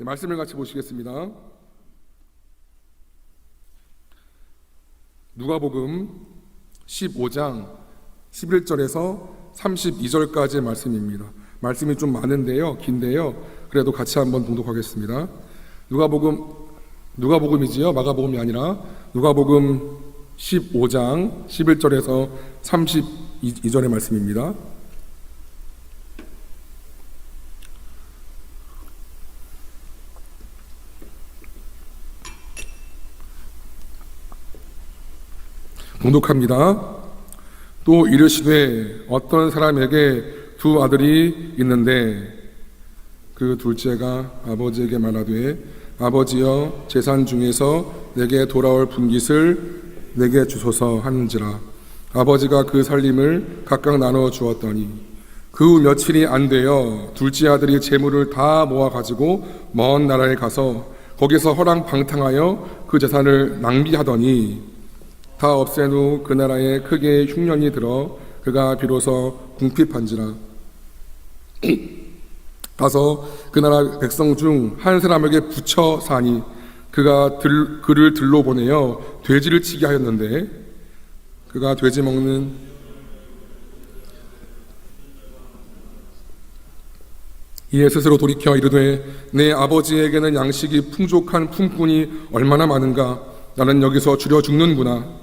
네, 말씀을 같이 보시겠습니다. 누가복음 15장 11절에서 32절까지의 말씀입니다. 말씀이 좀 많은데요, 긴데요. 그래도 같이 한번 봉독하겠습니다. 누가복음이지요, 마가복음이 아니라 누가복음 15장 11절에서 32절의 말씀입니다. 봉독합니다. 또 이르시되 어떤 사람에게 두 아들이 있는데 그 둘째가 아버지에게 말하되 아버지여 제산 중에서 내게 돌아올 분깃을 내게 주소서 하는지라. 아버지가 그 살림을 각각 나눠 주었더니 그 며칠이 안 되어 둘째 아들이 재물을 다 모아 가지고 먼 나라에 가서 거기서 허랑방탕하여 그 재산을 낭비하더니 다 없앤 후 그 나라에 크게 흉년이 들어 그가 비로소 궁핍한지라. 가서 그 나라 백성 중 한 사람에게 붙여 사니 그가 그를 들로 보내어 돼지를 치게 하였는데 그가 돼지 먹는 이에 스스로 돌이켜 이르되 내 아버지에게는 양식이 풍족한 품꾼이 얼마나 많은가. 나는 여기서 줄여 죽는구나.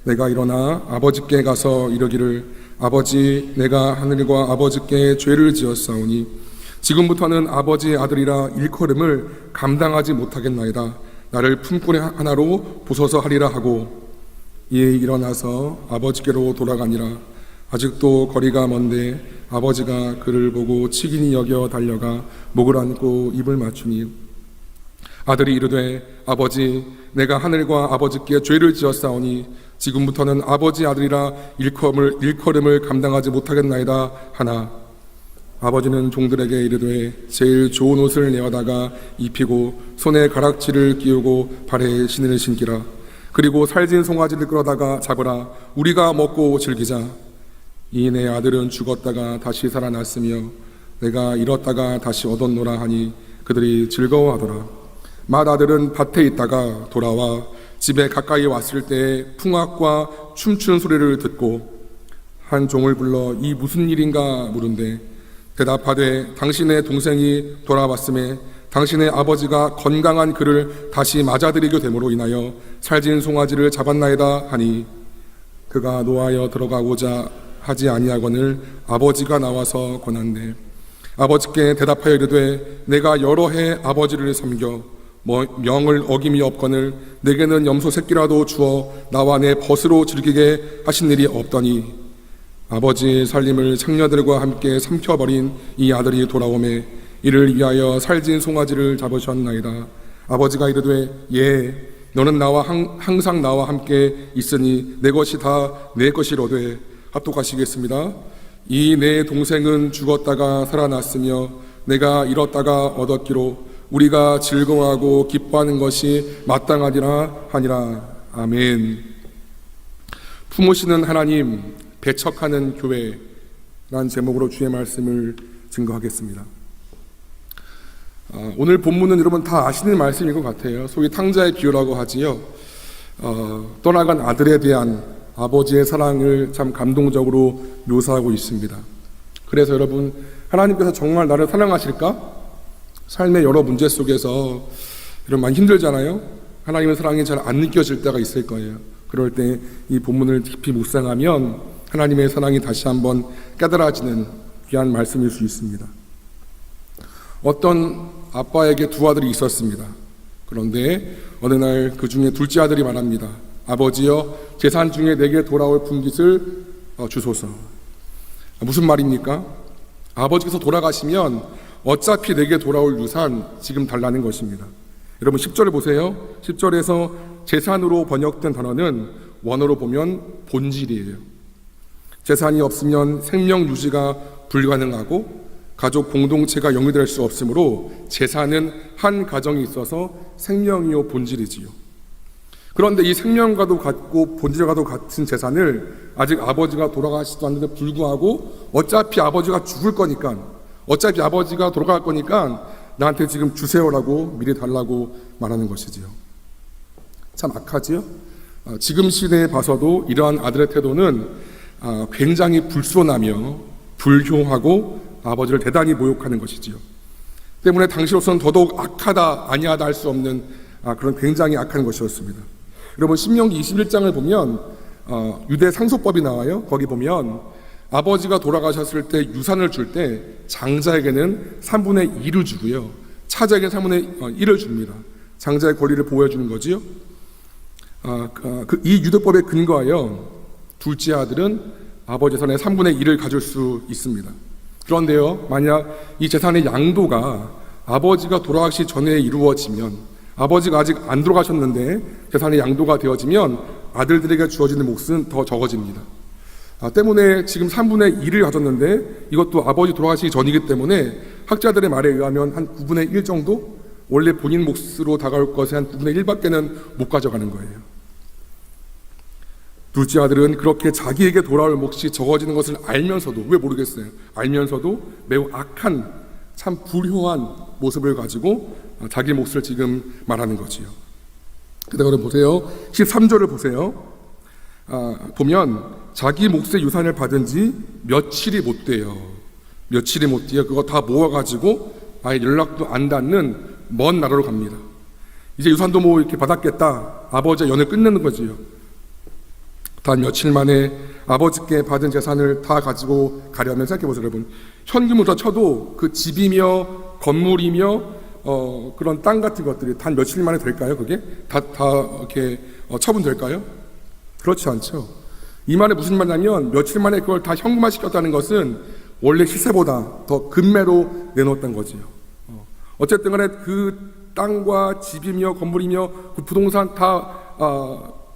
내가 일어나 아버지께 가서 이르기를 아버지 내가 하늘과 아버지께 죄를 지었사오니 지금부터는 아버지의 아들이라 일컬음을 감당하지 못하겠나이다. 나를 품꾼의 하나로 보소서 하리라 하고 이에 일어나서 아버지께로 돌아가니라. 아직도 거리가 먼데 아버지가 그를 보고 치긴히 여겨 달려가 목을 안고 입을 맞추니 아들이 이르되 아버지 내가 하늘과 아버지께 죄를 지었사오니 지금부터는 아버지 아들이라 일컬음을 감당하지 못하겠나이다 하나 아버지는 종들에게 이르되 제일 좋은 옷을 내어다가 입히고 손에 가락지를 끼우고 발에 신을 신기라. 그리고 살진 송아지를 끌어다가 잡으라. 우리가 먹고 즐기자. 이 내 아들은 죽었다가 다시 살아났으며 내가 잃었다가 다시 얻었노라 하니 그들이 즐거워하더라. 맏아들은 밭에 있다가 돌아와 집에 가까이 왔을 때 풍악과 춤추는 소리를 듣고 한 종을 불러 이 무슨 일인가 물은데 대답하되 당신의 동생이 돌아왔음에 당신의 아버지가 건강한 그를 다시 맞아들이게 됨으로 인하여 살진 송아지를 잡았나이다 하니 그가 노하여 들어가고자 하지 아니하거늘 아버지가 나와서 권한대 아버지께 대답하여 이르되 내가 여러 해 아버지를 섬겨 명을 어김이 없거늘 내게는 염소 새끼라도 주어 나와 내 벗으로 즐기게 하신 일이 없더니 아버지의 살림을 창녀들과 함께 삼켜버린 이 아들이 돌아오매 이를 위하여 살진 송아지를 잡으셨나이다. 아버지가 이르되 예 너는 나와 항상 나와 함께 있으니 내 것이 다 내 것이로되 합독하시겠습니다. 이 내 동생은 죽었다가 살아났으며 내가 잃었다가 얻었기로 우리가 즐거워하고 기뻐하는 것이 마땅하리라 하니라. 아멘. 품으시는 하나님, 배척하는 교회라는 제목으로 주의 말씀을 증거하겠습니다. 오늘 본문은 여러분 다 아시는 말씀인 것 같아요. 소위 탕자의 비유라고 하지요. 떠나간 아들에 대한 아버지의 사랑을 참 감동적으로 묘사하고 있습니다. 그래서 여러분 하나님께서 정말 나를 사랑하실까? 삶의 여러 문제 속에서 이런 많이 힘들잖아요. 하나님의 사랑이 잘 안 느껴질 때가 있을 거예요. 그럴 때 이 본문을 깊이 묵상하면 하나님의 사랑이 다시 한번 깨달아지는 귀한 말씀일 수 있습니다. 어떤 아빠에게 두 아들이 있었습니다. 그런데 어느 날 그 중에 둘째 아들이 말합니다. 아버지여 재산 중에 내게 돌아올 분깃을 주소서. 무슨 말입니까? 아버지께서 돌아가시면 어차피 내게 돌아올 유산 지금 달라는 것입니다. 여러분 10절을 보세요. 10절에서 재산으로 번역된 단어는 원어로 보면 본질이에요. 재산이 없으면 생명 유지가 불가능하고 가족 공동체가 영위될 수 없으므로 재산은 한 가정에 있어서 생명이요 본질이지요. 그런데 이 생명과도 같고 본질과도 같은 재산을 아직 아버지가 돌아가시지도 않는데 불구하고 어차피 아버지가 죽을 거니까 어차피 아버지가 돌아갈 거니까 나한테 지금 주세요라고 미리 달라고 말하는 것이지요. 참 악하지요. 지금 시대에 봐서도 이러한 아들의 태도는 굉장히 불손하며 불효하고 아버지를 대단히 모욕하는 것이지요. 때문에 당시로서는 더더욱 악하다 아니하다 할 수 없는 그런 굉장히 악한 것이었습니다. 여러분 신명기 21장을 보면 유대 상속법이 나와요. 거기 보면 아버지가 돌아가셨을 때 유산을 줄 때 장자에게는 3분의 2를 주고요, 차자에게는 3분의 1을 줍니다. 장자의 권리를 보호해 주는 거지요. 이 유대법에 근거하여 둘째 아들은 아버지 재산의 3분의 1을 가질 수 있습니다. 그런데요, 만약 이 재산의 양도가 아버지가 돌아가시기 전에 이루어지면, 아버지가 아직 안 돌아가셨는데 재산의 양도가 되어지면 아들들에게 주어지는 몫은 더 적어집니다. 때문에 지금 3분의 1을 가졌는데 이것도 아버지 돌아가시기 전이기 때문에 학자들의 말에 의하면 한 9분의 1 정도, 원래 본인 몫으로 다가올 것의 한 9분의 1밖에는 못 가져가는 거예요. 둘째 아들은 그렇게 자기에게 돌아올 몫이 적어지는 것을 알면서도, 왜 모르겠어요, 알면서도 매우 악한 참 불효한 모습을 가지고 자기 몫을 지금 말하는 거지요. 그다음에 보세요, 13절을 보세요. 보면 자기 몫의 유산을 받은 지 며칠이 못 돼요. 며칠이 못 돼요. 그거 다 모아가지고 아예 연락도 안 닿는 먼 나라로 갑니다. 이제 유산도 뭐 이렇게 받았겠다, 아버지와 연을 끊는 거지요. 단 며칠 만에 아버지께 받은 재산을 다 가지고 가려면 생각해보세요. 여러분, 현금으로 쳐도 그 집이며 건물이며 그런 땅 같은 것들이 단 며칠 만에 될까요? 그게 다 이렇게 처분될까요? 그렇지 않죠. 이 말이 무슨 말이냐면 며칠 만에 그걸 다 현금화 시켰다는 것은 원래 시세보다 더 금매로 내놓았던 거지요. 어쨌든 간에 그 땅과 집이며 건물이며 그 부동산 다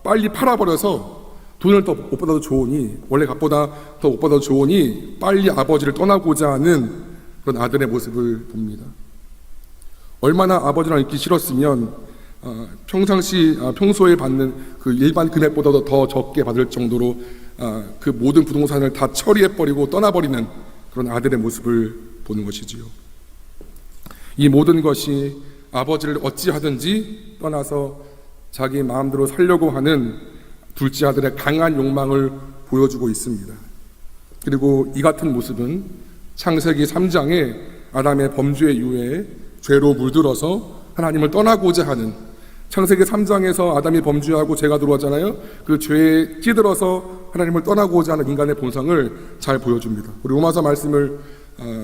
빨리 팔아버려서 돈을 더 못 받아도 좋으니, 원래 값보다 더 못 받아도 좋으니 빨리 아버지를 떠나고자 하는 그런 아들의 모습을 봅니다. 얼마나 아버지랑 있기 싫었으면 평소에 받는 그 일반 금액보다도 더 적게 받을 정도로 그 모든 부동산을 다 처리해버리고 떠나버리는 그런 아들의 모습을 보는 것이지요. 이 모든 것이 아버지를 어찌하든지 떠나서 자기 마음대로 살려고 하는 둘째 아들의 강한 욕망을 보여주고 있습니다. 그리고 이 같은 모습은 창세기 3장에 아담의 범죄 이후에 죄로 물들어서 하나님을 떠나고자 하는, 창세기 3장에서 아담이 범죄하고 죄가 들어왔잖아요. 그 죄에 찌들어서 하나님을 떠나고자 하는 인간의 본성을 잘 보여줍니다. 우리 로마서 말씀을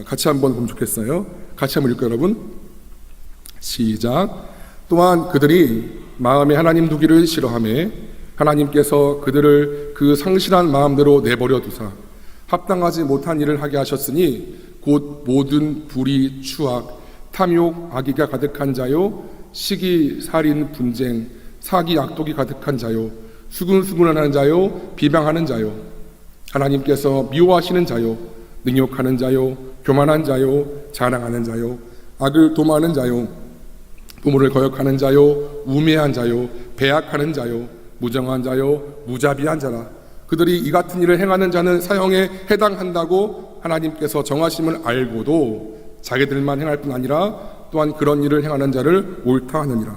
같이 한번 보면 좋겠어요. 같이 한번 읽을까요, 여러분? 시작. 또한 그들이 마음에 하나님 두기를 싫어하며 하나님께서 그들을 그 상실한 마음대로 내버려 두사 합당하지 못한 일을 하게 하셨으니 곧 모든 불의, 추악, 탐욕, 악의가 가득한 자요, 시기, 살인, 분쟁, 사기, 악독이 가득한 자요, 수근수근하는 자요, 비방하는 자요, 하나님께서 미워하시는 자요, 능욕하는 자요, 교만한 자요, 자랑하는 자요, 악을 도모하는 자요, 부모를 거역하는 자요, 우매한 자요, 배약하는 자요, 무정한 자요, 무자비한 자라. 그들이 이 같은 일을 행하는 자는 사형에 해당한다고 하나님께서 정하심을 알고도 자기들만 행할 뿐 아니라 또한 그런 일을 행하는 자를 옳다 하느니라.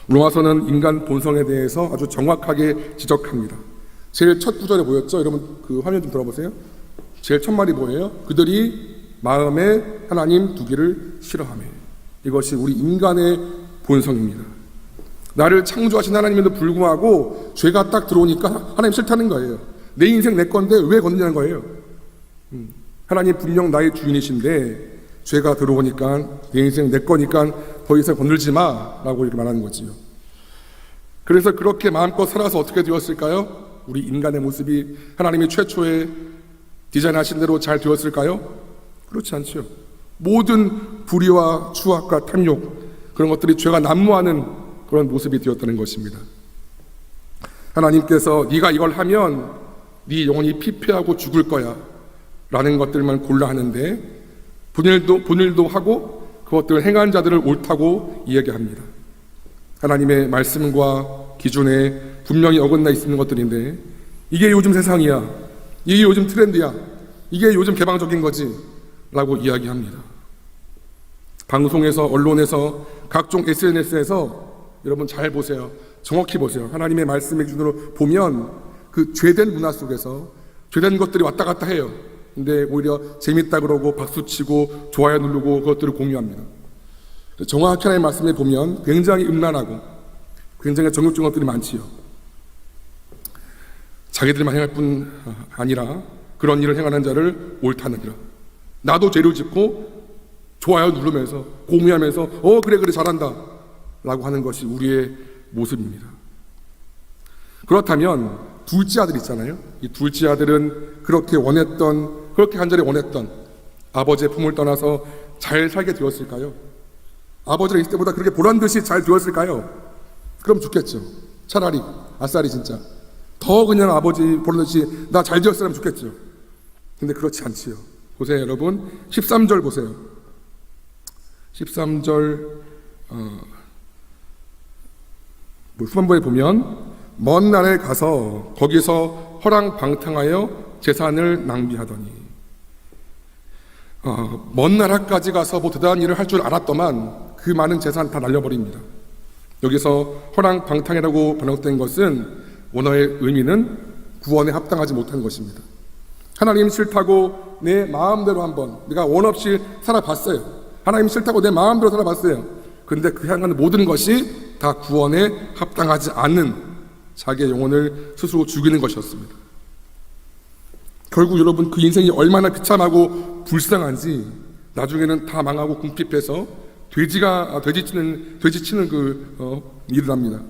로마서는 인간 본성에 대해서 아주 정확하게 지적합니다. 제일 첫 구절에 보였죠? 여러분 그 화면 좀 들어보세요. 제일 첫 말이 뭐예요? 그들이 마음에 하나님 두기를 싫어하며. 이것이 우리 인간의 본성입니다. 나를 창조하신 하나님에도 불구하고 죄가 딱 들어오니까 하나님 싫다는 거예요. 내 인생 내 건데 왜 건드냐는 거예요. 하나님 분명 나의 주인이신데 죄가 들어오니까 내 인생 내 거니까 더 이상 건들지 마 라고 이렇게 말하는 거지요. 그래서 그렇게 마음껏 살아서 어떻게 되었을까요? 우리 인간의 모습이 하나님이 최초에 디자인하신 대로 잘 되었을까요? 그렇지 않죠. 모든 불의와 추악과 탐욕, 그런 것들이 죄가 난무하는 그런 모습이 되었다는 것입니다. 하나님께서 네가 이걸 하면 네 영혼이 피폐하고 죽을 거야 라는 것들만 골라 하는데 본일도 하고 그것들을 행한 자들을 옳다고 이야기합니다. 하나님의 말씀과 기준에 분명히 어긋나 있는 것들인데 이게 요즘 세상이야, 이게 요즘 트렌드야, 이게 요즘 개방적인 거지 라고 이야기합니다. 방송에서, 언론에서, 각종 SNS에서 여러분 잘 보세요. 정확히 보세요. 하나님의 말씀의 기준으로 보면 그 죄된 문화 속에서 죄된 것들이 왔다 갔다 해요. 근데 오히려 재밌다 그러고 박수치고 좋아요 누르고 그것들을 공유합니다. 정확히 하나님의 말씀에 보면 굉장히 음란하고 굉장히 정욕적인 것들이 많지요. 자기들만 행할 뿐 아니라 그런 일을 행하는 자를 옳다느니라. 나도 죄를 짓고 좋아요 누르면서 공유하면서 그래 잘한다 라고 하는 것이 우리의 모습입니다. 그렇다면 둘째 아들 있잖아요. 이 둘째 아들은 그렇게 간절히 원했던 아버지의 품을 떠나서 잘 살게 되었을까요? 아버지가 있을 때보다 그렇게 보란듯이 잘 되었을까요? 그럼 좋겠죠. 차라리 아싸리 진짜 더 그냥 아버지 보란듯이 나 잘 되었으면 좋겠죠. 근데 그렇지 않지요. 보세요 여러분, 13절 보세요. 13절 후반부에 보면 먼 나라에 가서 거기서 허랑방탕하여 재산을 낭비하더니, 먼 나라까지 가서 뭐 대단한 일을 할 줄 알았더만 그 많은 재산 다 날려버립니다. 여기서 허랑방탕이라고 번역된 것은 원어의 의미는 구원에 합당하지 못한 것입니다. 하나님 싫다고 내 마음대로 내가 원 없이 살아봤어요. 하나님 싫다고 내 마음대로 살아봤어요. 근데 그 향하는 모든 것이 다 구원에 합당하지 않는 자기의 영혼을 스스로 죽이는 것이었습니다. 결국 여러분 그 인생이 얼마나 비참하고 불쌍한지 나중에는 다 망하고 궁핍해서 돼지 치는 일을 합니다.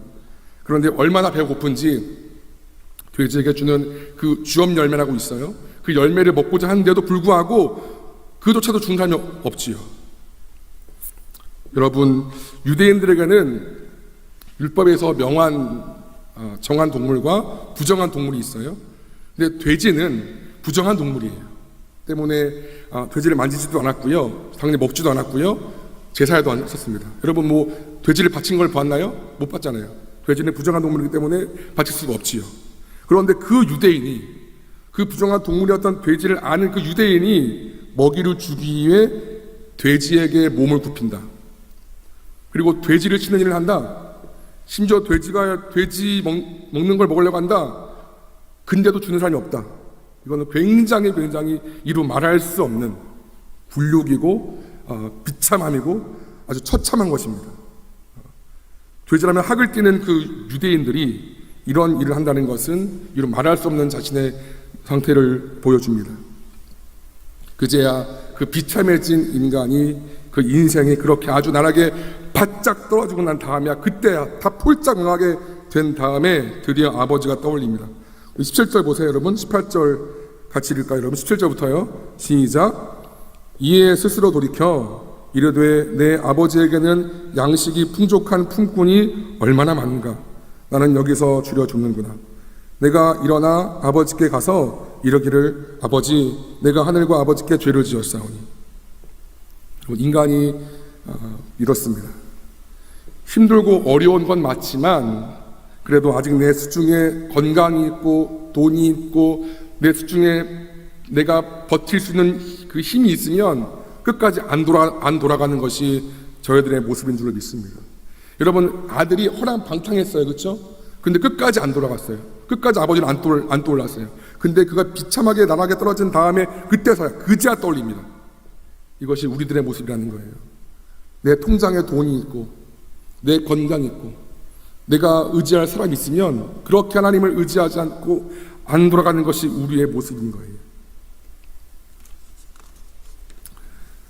그런데 얼마나 배고픈지 돼지에게 주는 그 주업 열매라고 있어요. 그 열매를 먹고자 하는데도 불구하고 그조차도 준 사람이 없지요. 여러분, 유대인들에게는 율법에서 정한 동물과 부정한 동물이 있어요. 근데 돼지는 부정한 동물이에요. 때문에 돼지를 만지지도 않았고요, 당연히 먹지도 않았고요, 제사에도 안 썼습니다. 여러분 돼지를 바친 걸 봤나요? 못 봤잖아요. 돼지는 부정한 동물이기 때문에 바칠 수가 없지요. 그런데 그 유대인이, 그 부정한 동물이었던 돼지를 아는 그 유대인이 먹이를 주기 위해 돼지에게 몸을 굽힌다. 그리고 돼지를 치는 일을 한다. 심지어 돼지가 돼지 먹는 걸 먹으려고 한다. 근데도 주는 사람이 없다. 이거는 굉장히 이루 말할 수 없는 굴욕이고 비참함이고 아주 처참한 것입니다. 돼지라면 학을 띠는 그 유대인들이 이런 일을 한다는 것은 이루 말할 수 없는 자신의 상태를 보여줍니다. 그제야 그 비참해진 인간이 그 인생이 그렇게 아주 나락에 바짝 떨어지고 난 다음에야, 그때야 다 폴짝 망하게 된 다음에 드디어 아버지가 떠올립니다. 17절 보세요 여러분. 18절 같이 읽을까요 여러분? 17절부터요 시작. 이에 스스로 돌이켜 이르되 내 아버지에게는 양식이 풍족한 품꾼이 얼마나 많은가. 나는 여기서 줄여 죽는구나. 내가 일어나 아버지께 가서 이르기를 아버지, 내가 하늘과 아버지께 죄를 지었사오니. 인간이 이렇습니다. 힘들고 어려운 건 맞지만 그래도 아직 내 수중에 건강이 있고 돈이 있고 내 수중에 내가 버틸 수 있는 그 힘이 있으면 끝까지 안 돌아가는 것이 저희들의 모습인 줄로 믿습니다. 여러분, 아들이 허랑방탕했어요, 그렇죠? 근데 끝까지 안 돌아갔어요. 끝까지 아버지는 안 떠올랐어요. 근데 그가 비참하게 나락에 떨어진 다음에 그때서야 그제야 떠올립니다. 이것이 우리들의 모습이라는 거예요. 내 통장에 돈이 있고 내 건강이 있고 내가 의지할 사람이 있으면 그렇게 하나님을 의지하지 않고 안 돌아가는 것이 우리의 모습인 거예요.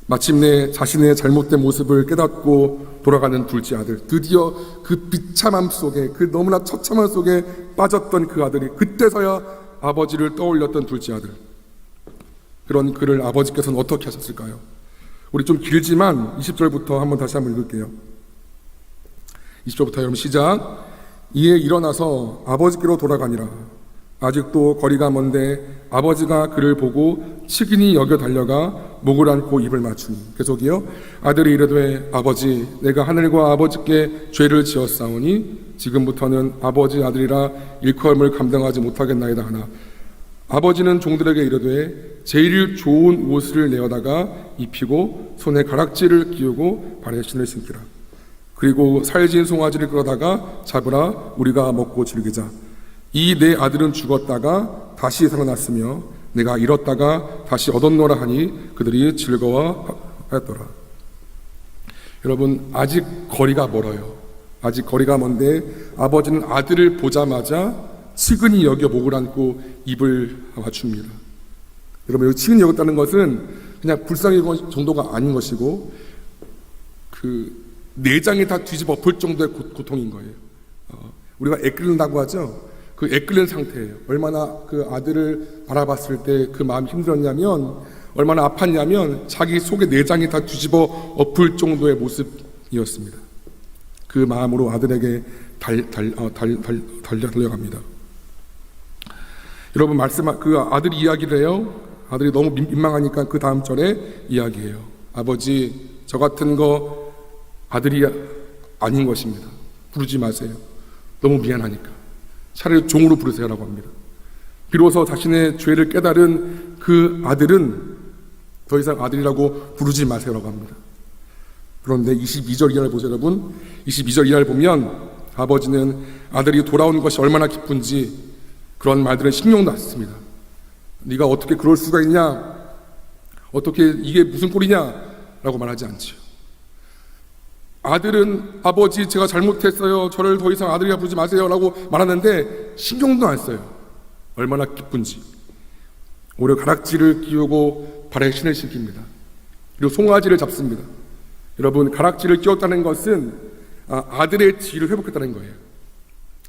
마침내 자신의 잘못된 모습을 깨닫고 돌아가는 둘째 아들, 드디어 그 비참함 속에, 그 너무나 처참함 속에 빠졌던 그 아들이 그때서야 아버지를 떠올렸던 둘째 아들. 그런 그를 아버지께서는 어떻게 하셨을까요? 우리 좀 길지만 20절부터 다시 한번 읽을게요. 20절부터 여러분 시작. 이에 일어나서 아버지께로 돌아가니라. 아직도 거리가 먼데 아버지가 그를 보고 치근히 여겨 달려가 목을 안고 입을 맞추니. 계속이요. 아들이 이르되 아버지, 내가 하늘과 아버지께 죄를 지었사오니 지금부터는 아버지 아들이라 일컬음을 감당하지 못하겠나이다 하나 아버지는 종들에게 이르되 제일 좋은 옷을 내어다가 입히고 손에 가락지를 끼우고 발에 신을 신기라. 그리고 살진 송아지를 끌어다가 잡으라. 우리가 먹고 즐기자. 이 내 아들은 죽었다가 다시 살아났으며 내가 잃었다가 다시 얻었노라 하니 그들이 즐거워하였더라. 여러분, 아직 거리가 멀어요. 아직 거리가 먼데 아버지는 아들을 보자마자 측은히 여겨 목을 안고 입을 맞춥니다. 여러분, 여기 측은히 여겼다는 것은 그냥 불쌍히 정도가 아닌 것이고 그 내장이 다 뒤집어 엎을 정도의 고통인 거예요. 우리가 애끓는다고 하죠. 그 애끓는 상태예요. 얼마나 그 아들을 바라봤을 때 그 마음이 힘들었냐면, 얼마나 아팠냐면 자기 속에 내장이 다 뒤집어 엎을 정도의 모습이었습니다. 그 마음으로 아들에게 달려갑니다. 여러분, 그 아들이 이야기를 해요. 아들이 너무 민망하니까 그 다음 절에 이야기해요. 아버지, 저 같은 거 아들이 아닌 것입니다. 부르지 마세요. 너무 미안하니까. 차라리 종으로 부르세요라고 합니다. 비로소 자신의 죄를 깨달은 그 아들은 더 이상 아들이라고 부르지 마세요라고 합니다. 그런데 22절 이하를 보세요, 여러분. 22절 이하를 보면 아버지는 아들이 돌아오는 것이 얼마나 기쁜지 그런 말들은 신경도 안 씁니다. 네가 어떻게 그럴 수가 있냐? 어떻게 이게 무슨 꼴이냐? 라고 말하지 않죠. 아들은 아버지 제가 잘못했어요. 저를 더 이상 아들이라 부르지 마세요. 라고 말하는데 신경도 안 써요. 얼마나 기쁜지. 오히려 가락지를 끼우고 발에 신을 신깁니다. 그리고 송아지를 잡습니다. 여러분, 가락지를 끼웠다는 것은 아들의 지위를 회복했다는 거예요.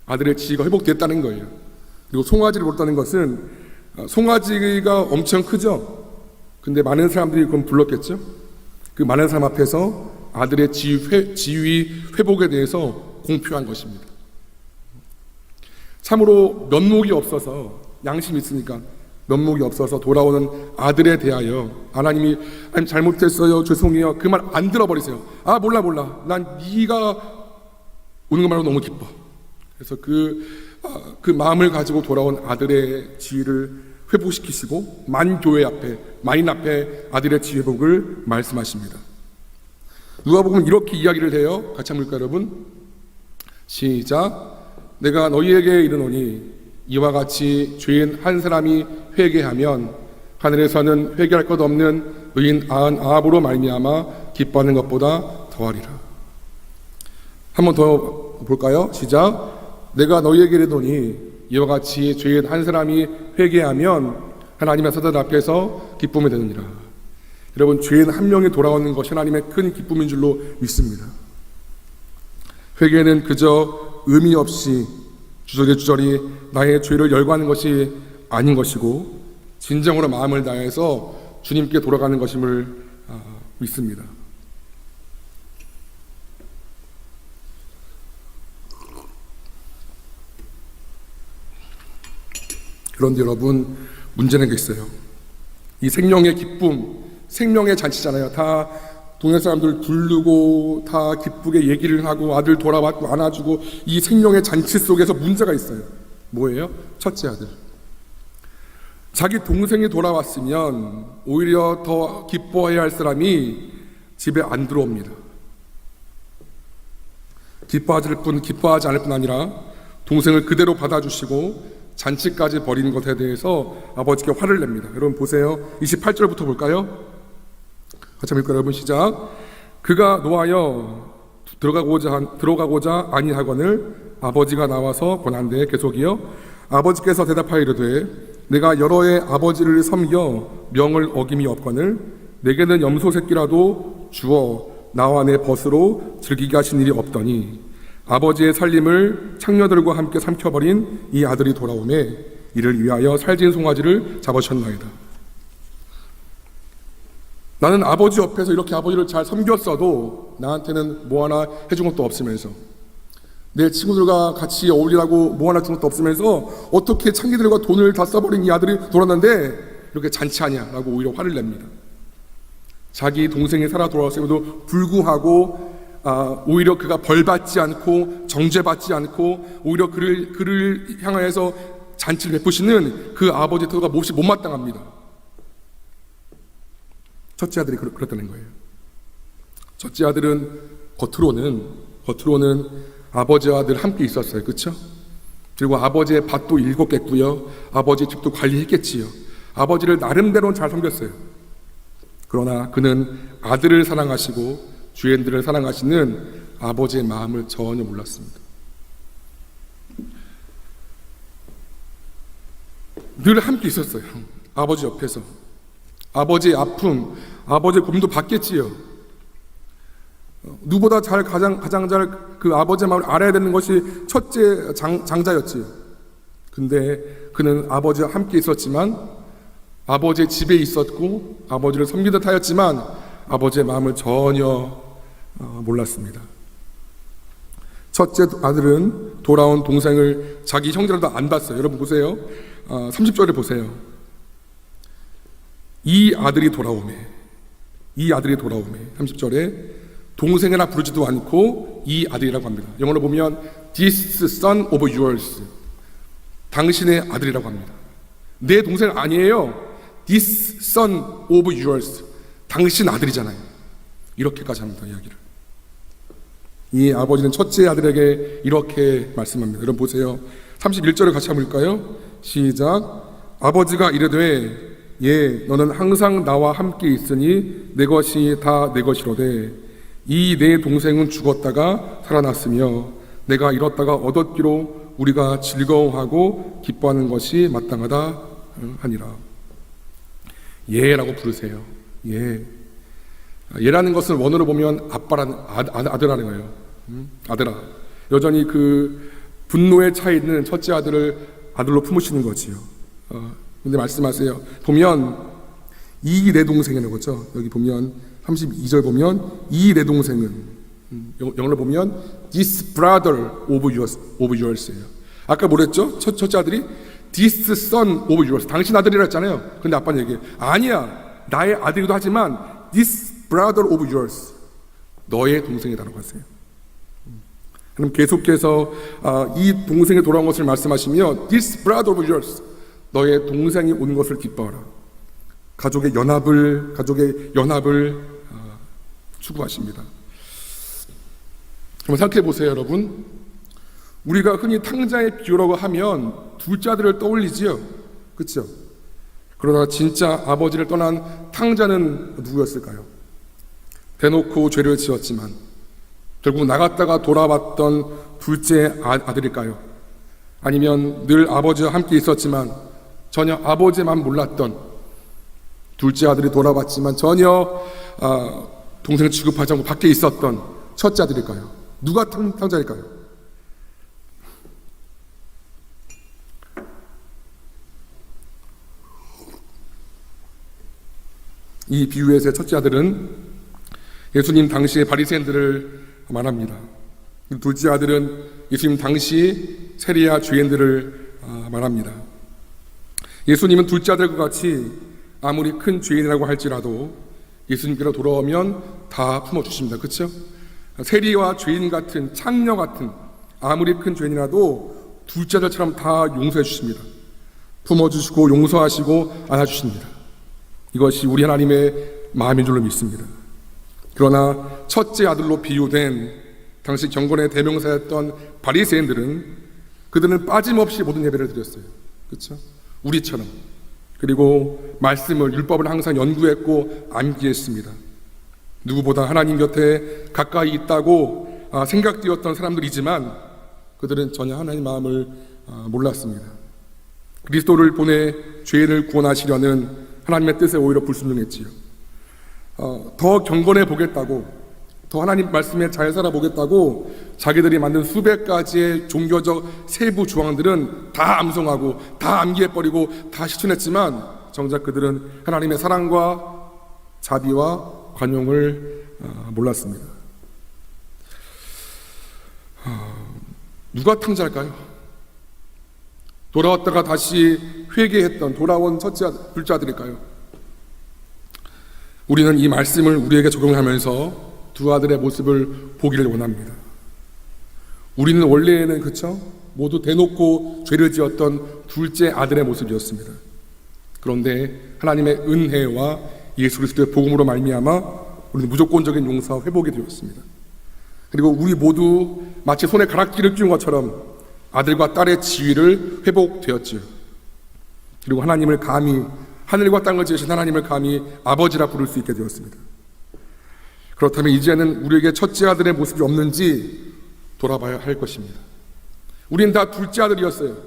아들의 지위가 회복됐다는 거예요. 그리고 송아지를 불렀다는 것은 송아지가 엄청 크죠. 근데 많은 사람들이 그럼 불렀겠죠. 그 많은 사람 앞에서 아들의 지위 회복에 대해서 공표한 것입니다. 참으로 면목이 없어서, 양심이 있으니까 면목이 없어서 돌아오는 아들에 대하여 하나님이 잘못했어요, 죄송해요, 그 말 안 들어버리세요. 몰라 난 네가 오는 것 말로 너무 기뻐. 그래서 그 마음을 가지고 돌아온 아들의 지위를 회복시키시고 만인 앞에 아들의 지위 회복을 말씀하십니다. 누가복음은 이렇게 이야기를 해요. 같이 한번 볼까요, 여러분? 시작. 내가 너희에게 이르노니 이와 같이 죄인 한 사람이 회개하면 하늘에서는 회개할 것 없는 의인 99으로 말미암아 기뻐하는 것보다 더하리라. 한 번 더 볼까요? 시작. 내가 너희에게 이르노니 이와 같이 죄인 한 사람이 회개하면 하나님의 사자들 앞에서 기쁨이 되느니라. 여러분, 죄인 한 명이 돌아오는 것이 하나님의 큰 기쁨인 줄로 믿습니다. 회개는 그저 의미 없이 주저리 나의 죄를 열거하는 것이 아닌 것이고 진정으로 마음을 다해서 주님께 돌아가는 것임을 믿습니다. 그런데 여러분, 문제는 게 있어요. 이 생명의 기쁨, 생명의 잔치잖아요. 다 동네 사람들 부르고 다 기쁘게 얘기를 하고 아들 돌아왔고 안아주고 이 생명의 잔치 속에서 문제가 있어요. 뭐예요? 첫째 아들. 자기 동생이 돌아왔으면 오히려 더 기뻐해야 할 사람이 집에 안 들어옵니다. 기뻐하지 않을 뿐 아니라 동생을 그대로 받아주시고 잔치까지 벌이는 것에 대해서 아버지께 화를 냅니다. 여러분 보세요. 28절부터 볼까요? 같이 볼까요, 여러분? 시작. 그가 노하여 들어가고자 아니하거늘 아버지가 나와서 권한대. 계속이요. 아버지께서 대답하여 이르되 내가 여러 해 아버지를 섬겨 명을 어김이 없거늘 내게는 염소 새끼라도 주어 나와 내 벗으로 즐기게 하신 일이 없더니 아버지의 살림을 창녀들과 함께 삼켜버린 이 아들이 돌아오매 이를 위하여 살진 송아지를 잡으셨나이다. 나는 아버지 옆에서 이렇게 아버지를 잘 섬겼어도 나한테는 뭐 하나 해준 것도 없으면서 내 친구들과 같이 어울리라고 뭐 하나 준 것도 없으면서 어떻게 창기들과 돈을 다 써버린 이 아들이 돌아왔는데 이렇게 잔치하냐라고 오히려 화를 냅니다. 자기 동생이 살아 돌아왔음에도 불구하고 오히려 그가 벌받지 않고 정죄받지 않고 오히려 그를 향하여서 잔치를 베푸시는 그 아버지의 태도가 몹시 못마땅합니다. 첫째 아들이 그렇다는 거예요. 첫째 아들은 겉으로는 아버지와 늘 함께 있었어요. 그렇죠? 그리고 아버지의 밭도 일궜겠고요. 아버지의 집도 관리했겠지요. 아버지를 나름대로는 잘 섬겼어요. 그러나 그는 아들을 사랑하시고 주인들을 사랑하시는 아버지의 마음을 전혀 몰랐습니다. 늘 함께 있었어요. 아버지 옆에서. 아버지의 아픔, 아버지의 고민도 받겠지요. 누구보다 가장 잘 그 아버지의 마음을 알아야 되는 것이 첫째 장자였지요. 근데 그는 아버지와 함께 있었지만, 아버지의 집에 있었고 아버지를 섬기듯 하였지만 아버지의 마음을 전혀 몰랐습니다. 첫째 아들은 돌아온 동생을 자기 형제라도 안 봤어요. 여러분 보세요. 30절에 보세요. 이 아들이 돌아오매 30절에 동생이라 부르지도 않고 이 아들이라고 합니다. 영어로 보면 This son of yours, 당신의 아들이라고 합니다. 내 동생 아니에요. This son of yours, 당신 아들이잖아요. 이렇게까지 합니다. 이야기를. 이 아버지는 첫째 아들에게 이렇게 말씀합니다. 여러분 보세요. 31절을 같이 한번 볼까요? 시작. 아버지가 이르되 예, 너는 항상 나와 함께 있으니 내 것이 다 내 것이로되 이 내 동생은 죽었다가 살아났으며 내가 잃었다가 얻었기로 우리가 즐거워하고 기뻐하는 것이 마땅하다 하니라. 예라고 부르세요. 예. 예라는 것은 원어로 보면 아들하는 거예요. 아들아. 여전히 그 분노에 차 있는 첫째 아들을 아들로 품으시는 거지요. 근데 말씀하세요. 보면 이 내 동생이라는 거죠. 여기 보면 32절 보면 이 내 동생은 영어로 보면 this brother of yours예요. 아까 뭐랬죠? 첫째 아들이 this son of yours, 당신 아들이라 했잖아요. 근데 아빠는 얘기해요. 아니야, 나의 아들이기도 하지만 this brother of yours, 너의 동생이다라고 하세요. 그럼 계속해서 이 동생이 돌아온 것을 말씀하시며 this brother of yours, 너의 동생이 온 것을 기뻐하라. 가족의 연합을 추구하십니다. 한번 생각해 보세요, 여러분. 우리가 흔히 탕자의 비유라고 하면 둘째 아들을 떠올리지요, 그렇죠? 그러나 진짜 아버지를 떠난 탕자는 누구였을까요? 대놓고 죄를 지었지만 결국 나갔다가 돌아왔던 둘째 아들일까요? 아니면 늘 아버지와 함께 있었지만 전혀 아버지만 몰랐던 둘째 아들이 돌아왔지만 전혀 동생을 취급하지 않고 밖에 있었던 첫째 아들일까요? 누가 탕자일까요? 이 비유에서의 첫째 아들은 예수님 당시의 바리새인들을 말합니다. 둘째 아들은 예수님 당시 세리와 죄인들을 말합니다. 예수님은 둘째 아들과 같이 아무리 큰 죄인이라고 할지라도 예수님께로 돌아오면 다 품어주십니다. 그렇죠? 세리와 죄인 같은, 창녀 같은 아무리 큰 죄인이라도 둘째 아들처럼 다 용서해 주십니다. 품어주시고 용서하시고 안아주십니다. 이것이 우리 하나님의 마음인 줄로 믿습니다. 그러나 첫째 아들로 비유된 당시 경건의 대명사였던 바리새인들은 그들은 빠짐없이 모든 예배를 드렸어요. 그렇죠? 우리처럼. 그리고 말씀을, 율법을 항상 연구했고 암기했습니다. 누구보다 하나님 곁에 가까이 있다고 생각되었던 사람들이지만 그들은 전혀 하나님 마음을 몰랐습니다. 그리스도를 보내 죄인을 구원하시려는 하나님의 뜻에 오히려 불순종했지요. 더 경건해 보겠다고, 더 하나님 말씀에 잘 살아보겠다고 자기들이 만든 수백 가지의 종교적 세부 조항들은 다 암송하고 다 암기해버리고 다 실천했지만 정작 그들은 하나님의 사랑과 자비와 관용을 몰랐습니다. 누가 탕자일까요? 돌아왔다가 다시 회개했던 돌아온 둘째 아들일까요? 우리는 이 말씀을 우리에게 적용하면서 두 아들의 모습을 보기를 원합니다. 우리는 원래는 그렇죠? 모두 대놓고 죄를 지었던 둘째 아들의 모습이었습니다. 그런데 하나님의 은혜와 예수 그리스도의 복음으로 말미암아 우리는 무조건적인 용서와 회복이 되었습니다. 그리고 우리 모두 마치 손에 가락지를 끼운 것처럼 아들과 딸의 지위를 회복되었지요. 그리고 하나님을 감히, 하늘과 땅을 지으신 하나님을 감히 아버지라 부를 수 있게 되었습니다. 그렇다면 이제는 우리에게 첫째 아들의 모습이 없는지 돌아봐야 할 것입니다. 우리는 다 둘째 아들이었어요.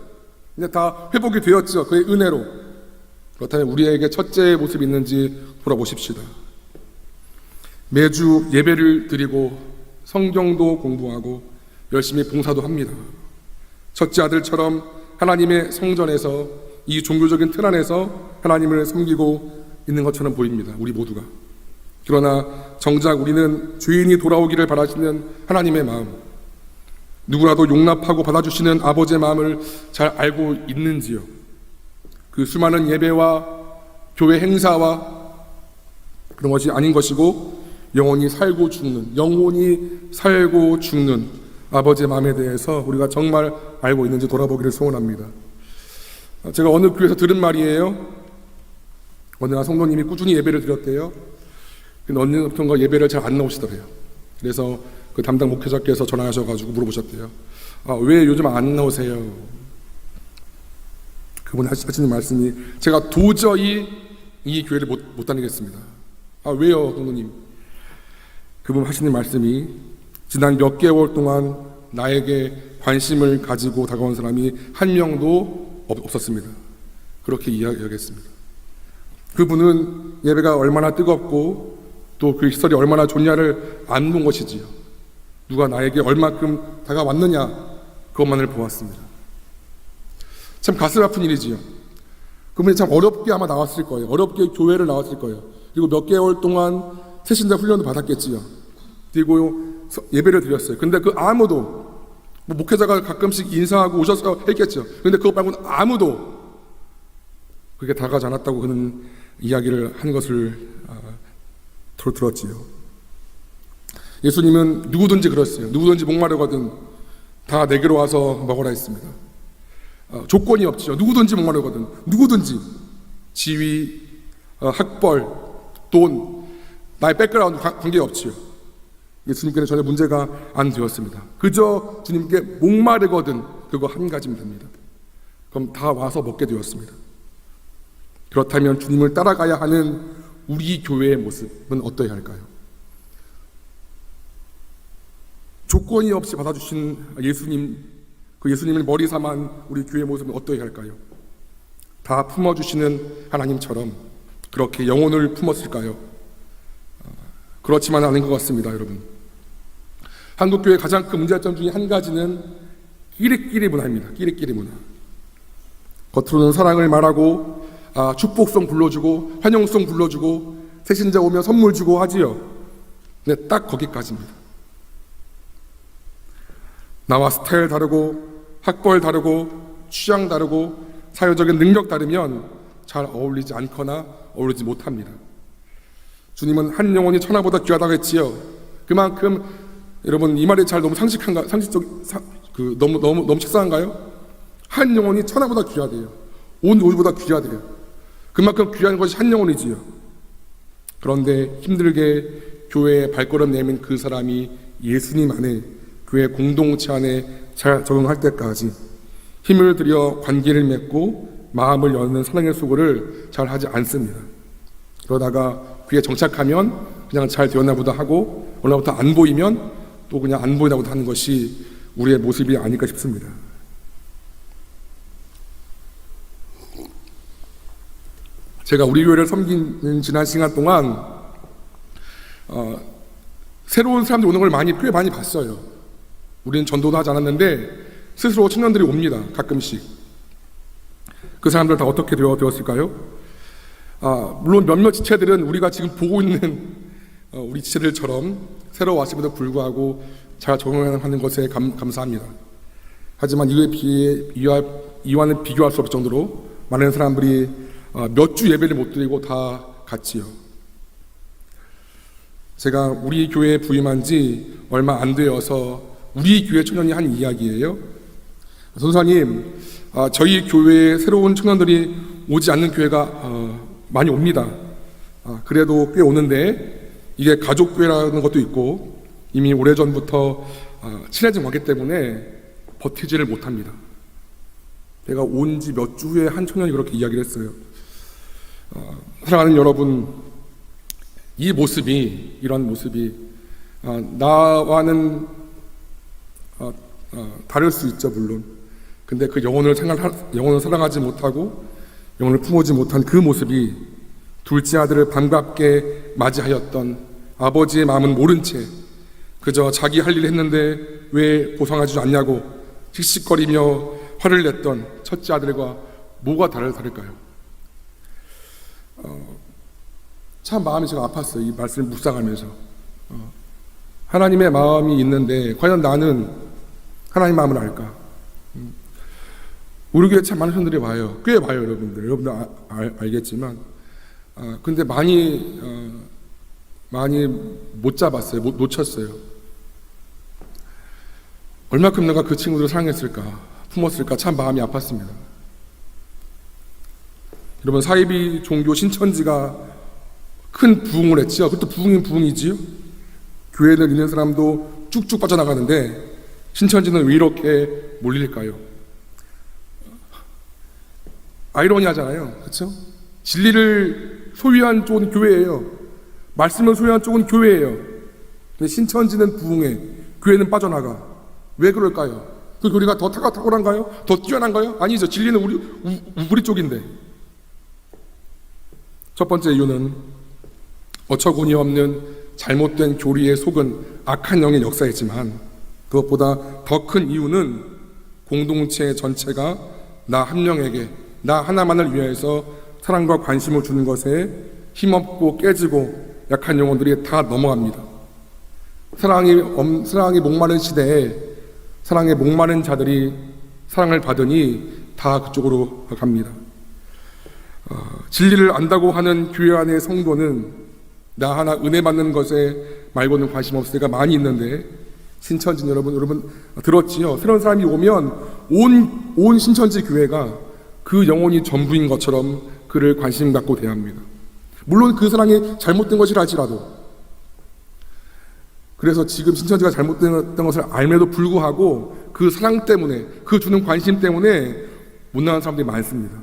이제 다 회복이 되었죠. 그의 은혜로. 그렇다면 우리에게 첫째의 모습이 있는지 돌아보십시다. 매주 예배를 드리고 성경도 공부하고 열심히 봉사도 합니다. 첫째 아들처럼 하나님의 성전에서, 이 종교적인 틀 안에서 하나님을 섬기고 있는 것처럼 보입니다. 우리 모두가. 그러나 정작 우리는 죄인이 돌아오기를 바라시는 하나님의 마음, 누구라도 용납하고 받아주시는 아버지의 마음을 잘 알고 있는지요? 그 수많은 예배와 교회 행사와 그런 것이 아닌 것이고 영원히 살고 죽는 아버지의 마음에 대해서 우리가 정말 알고 있는지 돌아보기를 소원합니다. 제가 어느 교회에서 들은 말이에요. 어느 날 성도님이 꾸준히 예배를 드렸대요. 근데 어느부턴가 예배를 잘 안 나오시더래요. 그래서 그 담당 목회자께서 전화하셔가지고 물어보셨대요. 왜 요즘 안 나오세요? 그분이 하시는 말씀이, 제가 도저히 이 교회를 못 다니겠습니다. 왜요, 성도님? 그분 하시는 말씀이, 지난 몇 개월 동안 나에게 관심을 가지고 다가온 사람이 한 명도 없었습니다. 그렇게 이야기하겠습니다. 그분은 예배가 얼마나 뜨겁고 또 그 시설이 얼마나 좋냐를 안 본 것이지요. 누가 나에게 얼마큼 다가왔느냐, 그것만을 보았습니다. 참 가슴 아픈 일이지요. 그분이 참 어렵게 아마 나왔을 거예요. 어렵게 교회를 나왔을 거예요. 그리고 몇 개월 동안 새신자 훈련도 받았겠지요. 그리고 예배를 드렸어요. 근데 그 아무도, 목회자가 가끔씩 인사하고 오셔서 했겠죠. 근데 그것 말고는 아무도 그게 다가가지 않았다고 그는 이야기를 한 것을 들었지요. 예수님은 누구든지 그랬어요. 누구든지 목마르거든 다 내게로 와서 먹으라 했습니다. 조건이 없죠. 누구든지 목마르거든, 누구든지, 지위, 학벌, 돈, 나의 백그라운드 관계없지요. 예수님께는 전혀 문제가 안 되었습니다. 그저 주님께 목마르거든 그거 한 가지면 됩니다. 그럼 다 와서 먹게 되었습니다. 그렇다면 주님을 따라가야 하는 우리 교회의 모습은 어떠해야 할까요? 조건이 없이 받아주신 예수님, 그 예수님을 머리 삼은 우리 교회의 모습은 어떠해야 할까요? 다 품어주시는 하나님처럼 그렇게 영혼을 품었을까요? 그렇지만 않은 것 같습니다, 여러분. 한국교회의 가장 큰 문제점 중에 한 가지는 끼리끼리 문화입니다. 끼리끼리 문화. 겉으로는 사랑을 말하고 축복송 불러주고 환영송 불러주고 새신자 오면 선물 주고 하지요. 근데 딱 거기까지입니다. 나와 스타일 다르고 학벌 다르고 취향 다르고 사회적인 능력 다르면 잘 어울리지 않거나 어울리지 못합니다. 주님은 한 영혼이 천하보다 귀하다고 했지요. 그만큼 여러분 이 말이 잘 너무 상식한가, 너무 식상한가요? 한 영혼이 천하보다 귀하대요. 온 우주보다 귀하대요. 그만큼 귀한 것이 한 영혼이지요. 그런데 힘들게 교회에 발걸음 내민 그 사람이 예수님 안에, 교회 공동체 안에 잘 적응할 때까지 힘을 들여 관계를 맺고 마음을 여는 사랑의 수고를 잘 하지 않습니다. 그러다가 귀에 정착하면 그냥 잘 되었나 보다 하고 어느 날부터 안 보이면 또 그냥 안 보이나 보다 하는 것이 우리의 모습이 아닐까 싶습니다. 제가 우리 교회를 섬기는 지난 시간 동안 새로운 사람들이 오는 걸 꽤 많이 봤어요. 우리는 전도도 하지 않았는데 스스로 청년들이 옵니다. 가끔씩. 그 사람들 다 어떻게 되었을까요? 물론 몇몇 지체들은 우리가 지금 보고 있는 우리 지체들처럼 새로 왔음에도 불구하고 잘 적응하는 것에 감사합니다. 하지만 이와는 비교할 수 없을 정도로 많은 사람들이 몇 주 예배를 못 드리고 다 갔지요. 제가 우리 교회에 부임한 지 얼마 안 되어서 우리 교회 청년이 한 이야기예요. 선사님, 저희 교회에 새로운 청년들이 오지 않는 교회가 많이 옵니다. 그래도 꽤 오는데 이게 가족교회라는 것도 있고 이미 오래전부터 친해진 관계 때문에 버티지를 못합니다. 내가 온 지 몇 주 후에 한 청년이 그렇게 이야기를 했어요. 사랑하는 여러분, 이런 모습이 나와는 다를 수 있죠, 물론. 근데 그 영혼을 사랑하지 못하고 영혼을 품어지 못한 그 모습이 둘째 아들을 반갑게 맞이하였던 아버지의 마음은 모른 채 그저 자기 할 일을 했는데 왜 보상하지 않냐고 씩씩거리며 화를 냈던 첫째 아들과 뭐가 다를까요? 참 마음이 제가 아팠어요. 이 말씀을 묵상하면서. 하나님의 마음이 있는데 과연 나는 하나님 마음을 알까? 우리 교회 참 많은 사람들이 와요. 꽤 와요, 여러분들. 여러분들 알겠지만. 근데 많이 못 잡았어요. 놓쳤어요. 얼마큼 내가 그 친구들을 사랑했을까, 품었을까, 참 마음이 아팠습니다. 여러분, 사이비 종교 신천지가 큰 부흥을 했죠. 그것도 부흥인 부흥이지요. 교회를 있는 사람도 쭉쭉 빠져나가는데 신천지는 왜 이렇게 몰릴까요? 아이러니하잖아요. 그렇죠? 진리를 소유한 쪽은 교회예요. 말씀을 소유한 쪽은 교회예요. 근데 신천지는 부흥해, 교회는 빠져나가. 왜 그럴까요? 그 교리가 더 탁월한가요? 더 뛰어난가요? 아니죠. 진리는 우리 쪽인데. 첫 번째 이유는 어처구니 없는 잘못된 교리에 속은 악한 영의 역사이지만 그것보다 더 큰 이유는 공동체 전체가 나 한 명에게, 나 하나만을 위해서 사랑과 관심을 주는 것에 힘없고 깨지고 약한 영혼들이 다 넘어갑니다. 사랑이 목마른 시대에 사랑에 목마른 자들이 사랑을 받으니 다 그쪽으로 갑니다. 진리를 안다고 하는 교회 안의 성도는 나 하나 은혜 받는 것에 말고는 관심 없을 때가 많이 있는데 신천지 여러분 들었지요? 새로운 사람이 오면 온 신천지 교회가 그 영혼이 전부인 것처럼 그를 관심 갖고 대합니다. 물론 그 사랑이 잘못된 것이라 할지라도. 그래서 지금 신천지가 잘못된 것을 알면도 불구하고 그 사랑 때문에, 그 주는 관심 때문에 못 나가는 사람들이 많습니다.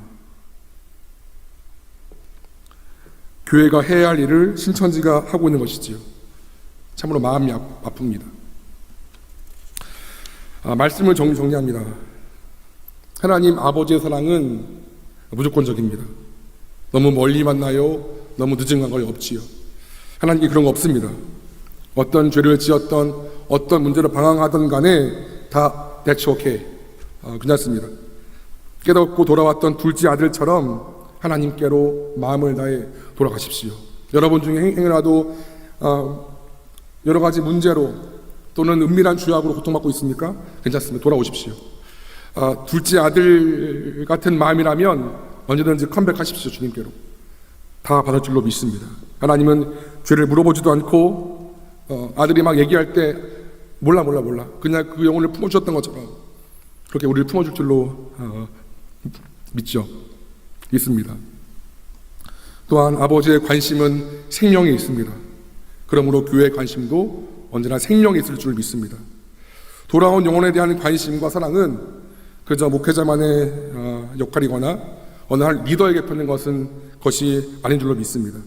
교회가 해야 할 일을 신천지가 하고 있는 것이지요. 참으로 마음이 아픕니다. 말씀을 정리합니다. 하나님 아버지의 사랑은 무조건적입니다. 너무 멀리 만나요? 너무 늦은 관계가 없지요. 하나님께 그런 거 없습니다. 어떤 죄를 지었던, 어떤 문제를 방황하던 간에 다 that's okay. 괜찮습니다. 깨닫고 돌아왔던 둘째 아들처럼 하나님께로 마음을 다해 돌아가십시오. 여러분 중에 행여라도 여러 가지 문제로 또는 은밀한 죄악으로 고통받고 있습니까? 괜찮습니다. 돌아오십시오. 둘째 아들 같은 마음이라면 언제든지 컴백하십시오. 주님께로. 다 받을 줄로 믿습니다. 하나님은 죄를 물어보지도 않고 아들이 막 얘기할 때 몰라 그냥 그 영혼을 품어주셨던 것처럼 그렇게 우리를 품어줄 줄로 믿습니다. 또한 아버지의 관심은 생명에 있습니다. 그러므로 교회의 관심도 언제나 생명에 있을 줄 믿습니다. 돌아온 영혼에 대한 관심과 사랑은 그저 목회자만의 역할이거나 어느 한 리더에게 펴는 것이 아닌 줄로 믿습니다.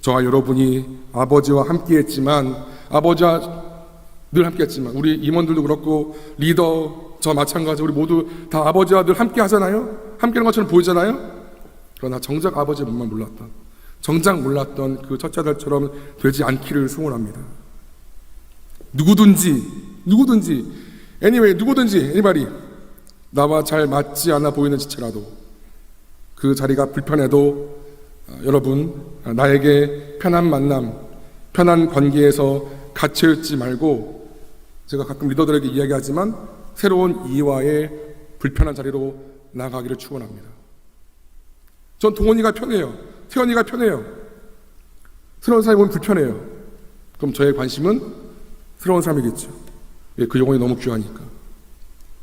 저와 여러분이 아버지와 함께했지만, 아버지와 늘 함께했지만, 우리 임원들도 그렇고 리더 저 마찬가지 우리 모두 다 아버지와 늘 함께 하잖아요. 함께하는 것처럼 보이잖아요. 그러나 정작 아버지의 몸만 몰랐던, 정작 몰랐던 그 첫째 아들처럼 되지 않기를 소원합니다. 누구든지 anybody 나와 잘 맞지 않아 보이는 지체라도 그 자리가 불편해도 여러분 나에게 편한 만남, 편한 관계에서 갇혀 있지 말고, 제가 가끔 리더들에게 이야기하지만 새로운 이와의 불편한 자리로 나가기를 축원합니다. 전 동원이가 편해요. 태연이가 편해요. 새로운 사람이 보면 불편해요. 그럼 저의 관심은 새로운 사람이겠죠. 그 영혼이 너무 귀하니까.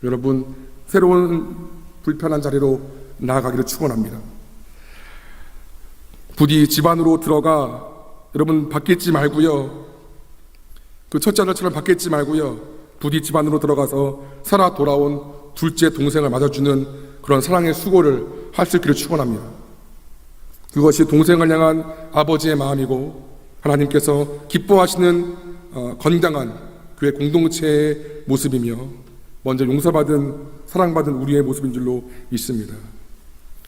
여러분, 새로운 불편한 자리로 나아가기를 축원합니다. 부디 집 안으로 들어가 여러분 밖에 있지 말고요. 그 첫째 아들처럼 밖에 있지 말고요. 부디 집 안으로 들어가서 살아 돌아온 둘째 동생을 맞아주는 그런 사랑의 수고를 할 수 있기를 축원합니다. 그것이 동생을 향한 아버지의 마음이고 하나님께서 기뻐하시는 건강한 교회 공동체의 모습이며 먼저 용서받은 사랑받은 우리의 모습인 줄로 믿습니다.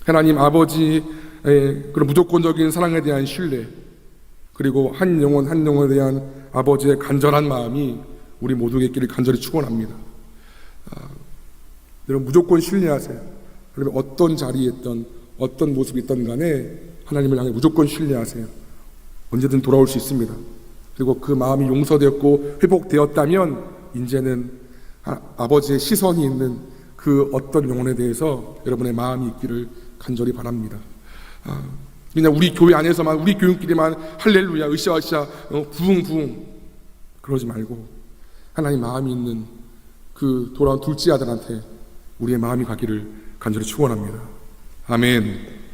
하나님 아버지의 그런 무조건적인 사랑에 대한 신뢰, 그리고 한 영혼 한 영혼에 대한 아버지의 간절한 마음이 우리 모두에게 있기를 간절히 축원합니다. 여러분, 무조건 신뢰하세요. 그러면 어떤 자리에 있던 어떤 모습이 있던 간에 하나님을 향해 무조건 신뢰하세요. 언제든 돌아올 수 있습니다. 그리고 그 마음이 용서되었고 회복되었다면 이제는 아버지의 시선이 있는 그 어떤 영혼에 대해서 여러분의 마음이 있기를 간절히 바랍니다. 그냥 우리 교회 안에서만, 우리 교인끼리만 할렐루야, 으쌰으쌰, 부흥 부흥 그러지 말고 하나님 마음이 있는 그 돌아온 둘째 아들한테 우리의 마음이 가기를 간절히 축원합니다. 아멘.